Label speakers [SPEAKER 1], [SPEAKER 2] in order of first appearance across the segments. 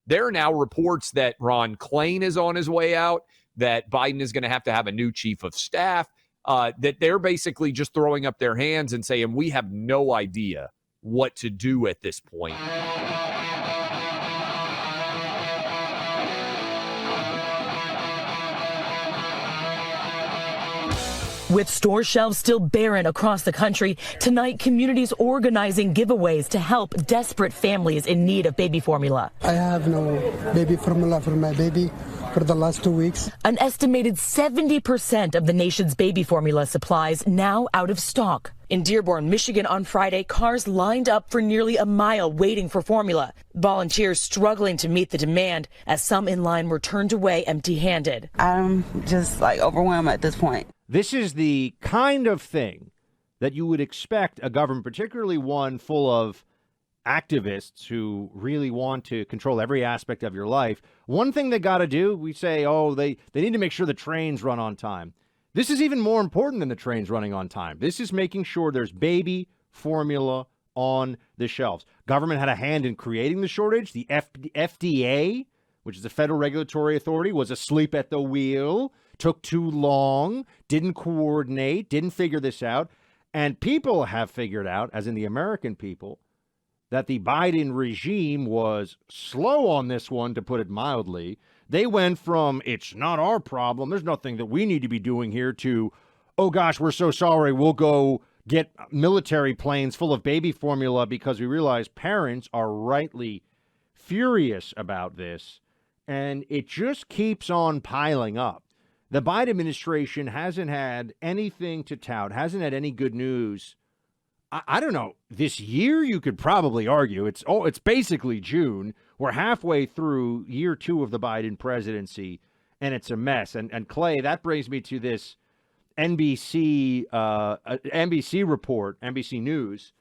[SPEAKER 1] There are now reports that Ron Klain is on his way out, that Biden is going to have a new chief of staff, that they're basically just throwing up their hands and saying, we have no idea what to do at this point.
[SPEAKER 2] With store shelves still barren across the country, tonight communities organizing giveaways to help desperate families in need of baby formula.
[SPEAKER 3] I have no baby formula for my baby for the last 2 weeks.
[SPEAKER 2] An estimated 70% of the nation's baby formula supplies now out of stock. In Dearborn, Michigan on Friday, cars lined up for nearly a mile waiting for formula. Volunteers struggling to meet the demand as some in line were turned away empty-handed.
[SPEAKER 4] I'm just overwhelmed at this point.
[SPEAKER 5] This is the kind of thing that you would expect a government, particularly one full of activists who really want to control every aspect of your life. One thing they got to do, we say, they need to make sure the trains run on time. This is even more important than the trains running on time. This is making sure there's baby formula on the shelves. Government had a hand in creating the shortage. The FDA, which is the Federal Regulatory Authority, was asleep at the wheel, took too long, didn't coordinate, didn't figure this out. And people have figured out, as in the American people, that the Biden regime was slow on this one, to put it mildly. They went from, it's not our problem, there's nothing that we need to be doing here, to, oh gosh, we're so sorry, we'll go get military planes full of baby formula because we realize parents are rightly furious about this. And it just keeps on piling up. The Biden administration hasn't had anything to tout, hasn't had any good news. I don't know. This year, you could probably argue it's basically June. We're halfway through year 2 of the Biden presidency, and it's a mess. And Clay, that brings me to this NBC report, NBC News.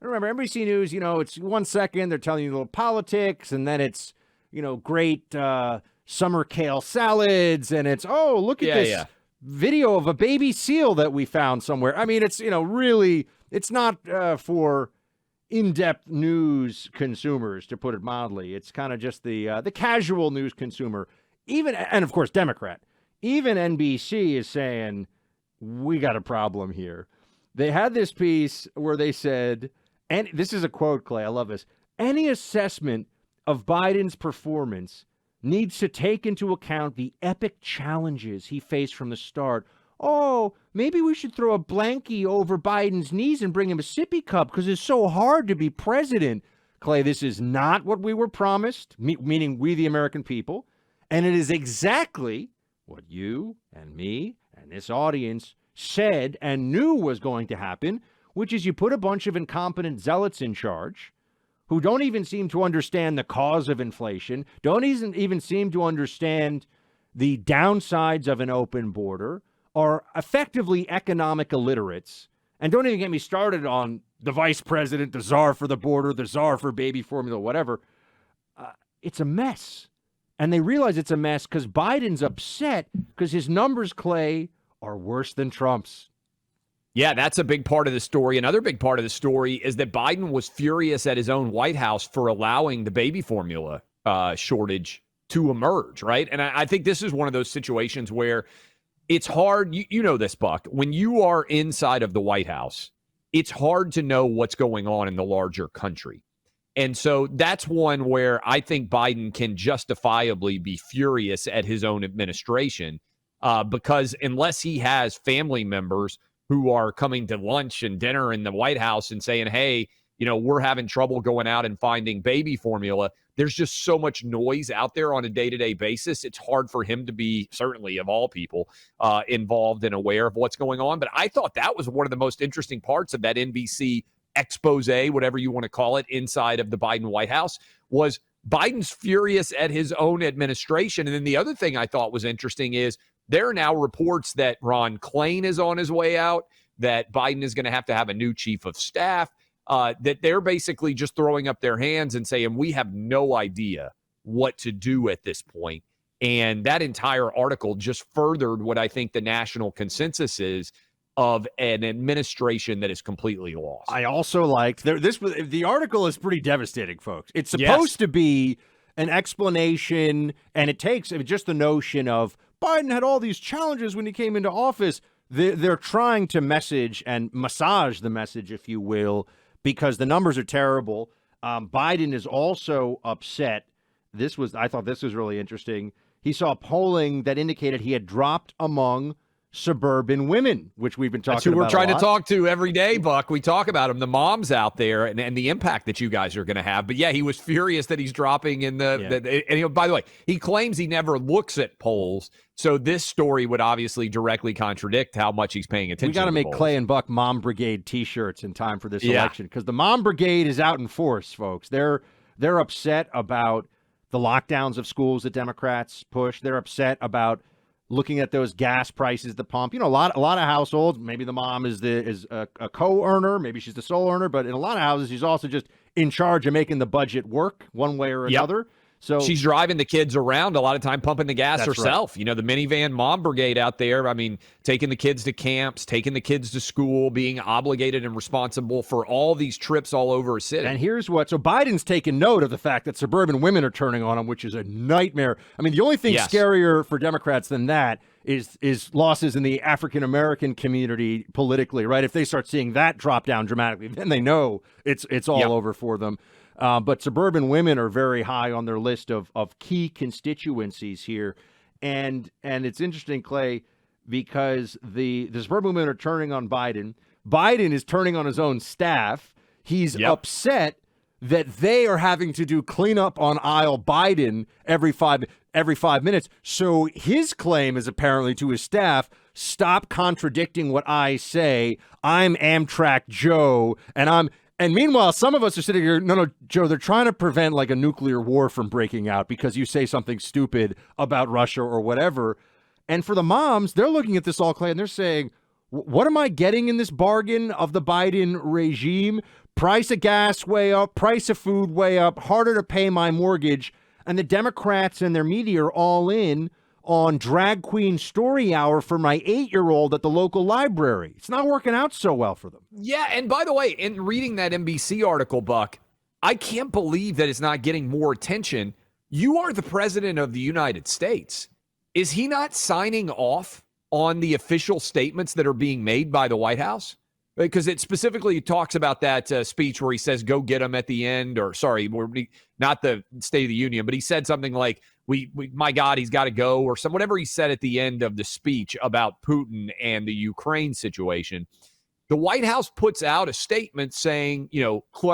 [SPEAKER 5] And remember, NBC News, it's 1 second they're telling you a little politics, and then it's, great summer kale salads, and it's, look at this video of a baby seal that we found somewhere. I mean, it's, really, it's not for in-depth news consumers, to put it mildly. It's kind of just the casual news consumer. And of course, Democrat. Even NBC is saying, we got a problem here. They had this piece where they said, and this is a quote, Clay, I love this, any assessment of Biden's performance needs to take into account the epic challenges he faced from the start. Oh, maybe we should throw a blankie over Biden's knees and bring him a sippy cup because it's so hard to be president. Clay, this is not what we were promised, meaning we the American people. And it is exactly what you and me and this audience said and knew was going to happen, which is you put a bunch of incompetent zealots in charge who don't even seem to understand the cause of inflation, don't even seem to understand the downsides of an open border, are effectively economic illiterates, and don't even get me started on the vice president, the czar for the border, the czar for baby formula, whatever. It's a mess. And they realize it's a mess because Biden's upset because his numbers, Clay, are worse than Trump's.
[SPEAKER 1] Yeah, that's a big part of the story. Another big part of the story is that Biden was furious at his own White House for allowing the baby formula shortage to emerge, right? And I think this is one of those situations where it's hard. You know this, Buck. When you are inside of the White House, it's hard to know what's going on in the larger country. And so that's one where I think Biden can justifiably be furious at his own administration because unless he has family members who are coming to lunch and dinner in the White House and saying, hey, we're having trouble going out and finding baby formula, there's just so much noise out there on a day-to-day basis. It's hard for him to be, certainly of all people, involved and aware of what's going on. But I thought that was one of the most interesting parts of that NBC expose, whatever you want to call it, inside of the Biden White House, was Biden's furious at his own administration. And then the other thing I thought was interesting is there are now reports that Ron Klain is on his way out, that Biden is going to have a new chief of staff, that they're basically just throwing up their hands and saying, we have no idea what to do at this point. And that entire article just furthered what I think the national consensus is of an administration that is completely lost.
[SPEAKER 5] I also liked the article is pretty devastating, folks. It's supposed to be an explanation, and it takes just the notion of Biden had all these challenges when he came into office. They're trying to message and massage the message, if you will, because the numbers are terrible. Biden is also upset. I thought this was really interesting. He saw polling that indicated he had dropped among suburban women, which we've been talking about.
[SPEAKER 1] That's who we're trying to talk to every day, Buck. We talk about them, the moms out there, and the impact that you guys are going to have. But yeah, he was furious that he's dropping in and by the way, he claims he never looks at polls. So this story would obviously directly contradict how much he's paying attention.
[SPEAKER 5] We got to make
[SPEAKER 1] polls.
[SPEAKER 5] Clay and Buck Mom Brigade T-shirts in time for this election, because the Mom Brigade is out in force, folks. They're upset about the lockdowns of schools that Democrats push. They're upset about looking at those gas prices at the pump. You know, a lot of households, maybe the mom is a co-earner, maybe she's the sole earner, but in a lot of houses, she's also just in charge of making the budget work one way or another. So
[SPEAKER 1] she's driving the kids around a lot of time, pumping the gas herself.
[SPEAKER 5] Right.
[SPEAKER 1] You know, the minivan mom brigade out there. I mean, taking the kids to camps, taking the kids to school, being obligated and responsible for all these trips all over a city.
[SPEAKER 5] And here's so Biden's taken note of the fact that suburban women are turning on him, which is a nightmare. I mean, the only thing scarier for Democrats than that is losses in the African-American community politically, right? If they start seeing that drop down dramatically, then they know it's all over for them. But suburban women are very high on their list of key constituencies here. And it's interesting, Clay, because the suburban women are turning on Biden. Biden is turning on his own staff. He's upset that they are having to do cleanup on aisle Biden every five minutes. So his claim is apparently to his staff, stop contradicting what I say. I'm Amtrak Joe, and meanwhile, some of us are sitting here, no, Joe, they're trying to prevent like a nuclear war from breaking out because you say something stupid about Russia or whatever. And for the moms, they're looking at this all, Clay, and they're saying, what am I getting in this bargain of the Biden regime? Price of gas way up, price of food way up, harder to pay my mortgage. And the Democrats and their media are all in on drag queen story hour for my 8-year-old at the local library. It's not working out so well for them.
[SPEAKER 1] Yeah, and by the way, in reading that NBC article, Buck, I can't believe that it's not getting more attention. You are the president of the United States. Is he not signing off on the official statements that are being made by the White House? Because it specifically talks about that speech where he says, go get them at the end, or sorry, not the State of the Union, but he said something like, we my God, he's got to go, or whatever he said at the end of the speech about Putin and the Ukraine situation. The White House puts out a statement saying,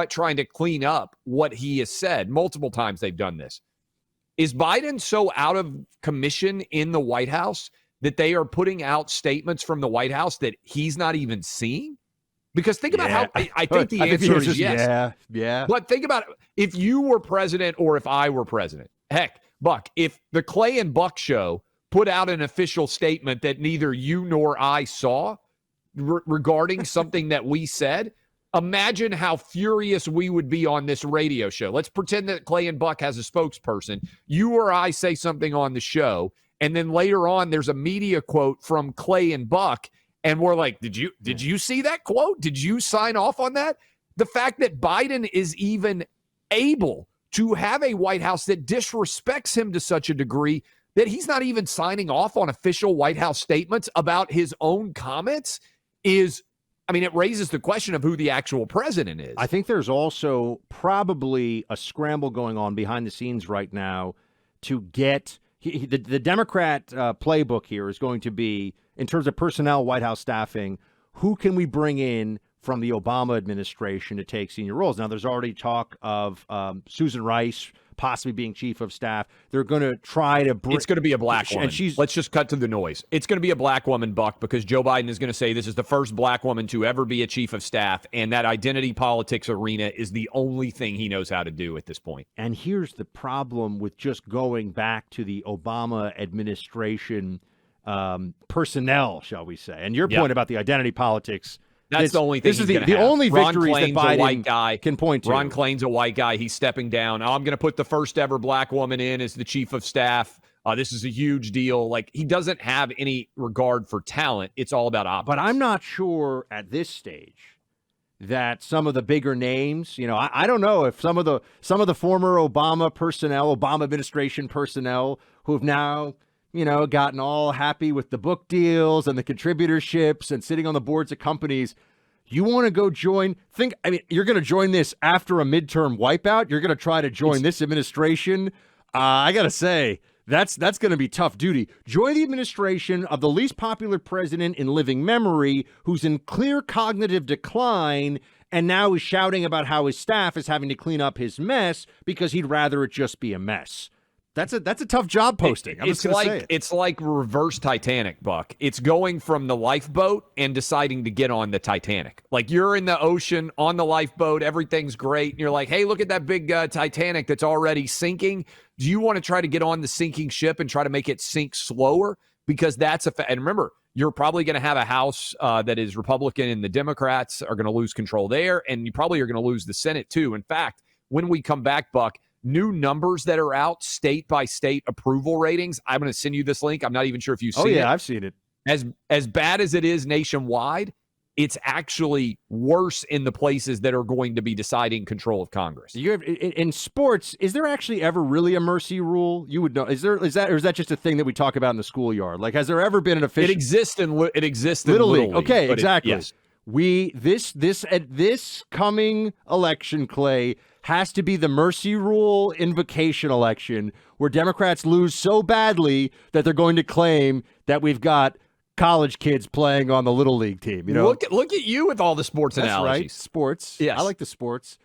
[SPEAKER 1] trying to clean up what he has said. Multiple times they've done this. Is Biden so out of commission in the White House that they are putting out statements from the White House that he's not even seeing? Because think about how I think the answer is yes.
[SPEAKER 5] Yeah.
[SPEAKER 1] But think about it. If you were president or if I were president, heck, Buck, if the Clay and Buck show put out an official statement that neither you nor I saw regarding something that we said, imagine how furious we would be on this radio show. Let's pretend that Clay and Buck has a spokesperson. You or I say something on the show, and then later on there's a media quote from Clay and Buck, and we're like, did you see that quote? Did you sign off on that? The fact that Biden is even able to have a White House that disrespects him to such a degree that he's not even signing off on official White House statements about his own comments it raises the question of who the actual president is.
[SPEAKER 5] I think there's also probably a scramble going on behind the scenes right now to get the Democrat playbook here is going to be, in terms of personnel, White House staffing, who can we bring in from the Obama administration to take senior roles? Now, there's already talk of Susan Rice possibly being chief of staff. They're going to try to bring...
[SPEAKER 1] It's going to be a black woman. Let's just cut to the noise. It's going to be a black woman, Buck, because Joe Biden is going to say this is the first black woman to ever be a chief of staff, and that identity politics arena is the only thing he knows how to do at this point.
[SPEAKER 5] And here's the problem with just going back to the Obama administration personnel, shall we say. And your point about the identity politics...
[SPEAKER 1] That's the only thing.
[SPEAKER 5] This is the only victories that Biden
[SPEAKER 1] can
[SPEAKER 5] point to.
[SPEAKER 1] Ron Klain's a white guy. He's stepping down. I'm going to put the first ever black woman in as the chief of staff. This is a huge deal. Like, he doesn't have any regard for talent. It's all about optics.
[SPEAKER 5] But I'm not sure at this stage that some of the bigger names, I don't know if some of the former Obama administration personnel who have now, gotten all happy with the book deals and the contributorships and sitting on the boards of companies, you want to go join? You're going to join this after a midterm wipeout? You're going to try to join this administration? I got to say, that's going to be tough duty. Join the administration of the least popular president in living memory who's in clear cognitive decline and now is shouting about how his staff is having to clean up his mess because he'd rather it just be a mess. That's a tough job posting.
[SPEAKER 1] It's like reverse Titanic, Buck. It's going from the lifeboat and deciding to get on the Titanic. Like you're in the ocean on the lifeboat, everything's great, and you're like, hey, look at that big Titanic that's already sinking. Do you want to try to get on the sinking ship and try to make it sink slower? Because that's and remember, you're probably going to have a House that is Republican, and the Democrats are going to lose control there, and you probably are going to lose the Senate too. In fact, when we come back, Buck, new numbers that are out, state by state approval ratings. I'm going to send you this link. I'm not even sure if you've seen it.
[SPEAKER 5] Oh, yeah, I've seen it.
[SPEAKER 1] As bad as it is nationwide, it's actually worse in the places that are going to be deciding control of Congress.
[SPEAKER 5] In sports, is there actually ever really a mercy rule? You would know. Is that just a thing that we talk about in the schoolyard? Like, has there ever been an official?
[SPEAKER 1] It exists in Little League.
[SPEAKER 5] Okay, exactly.
[SPEAKER 1] Yes.
[SPEAKER 5] This coming election, Clay, has to be the mercy rule invocation election where Democrats lose so badly that they're going to claim that we've got college kids playing on the Little League team.
[SPEAKER 1] Look at you with all the sports
[SPEAKER 5] That's
[SPEAKER 1] analogies.
[SPEAKER 5] Right. Sports.
[SPEAKER 1] Yes.
[SPEAKER 5] I like the sports.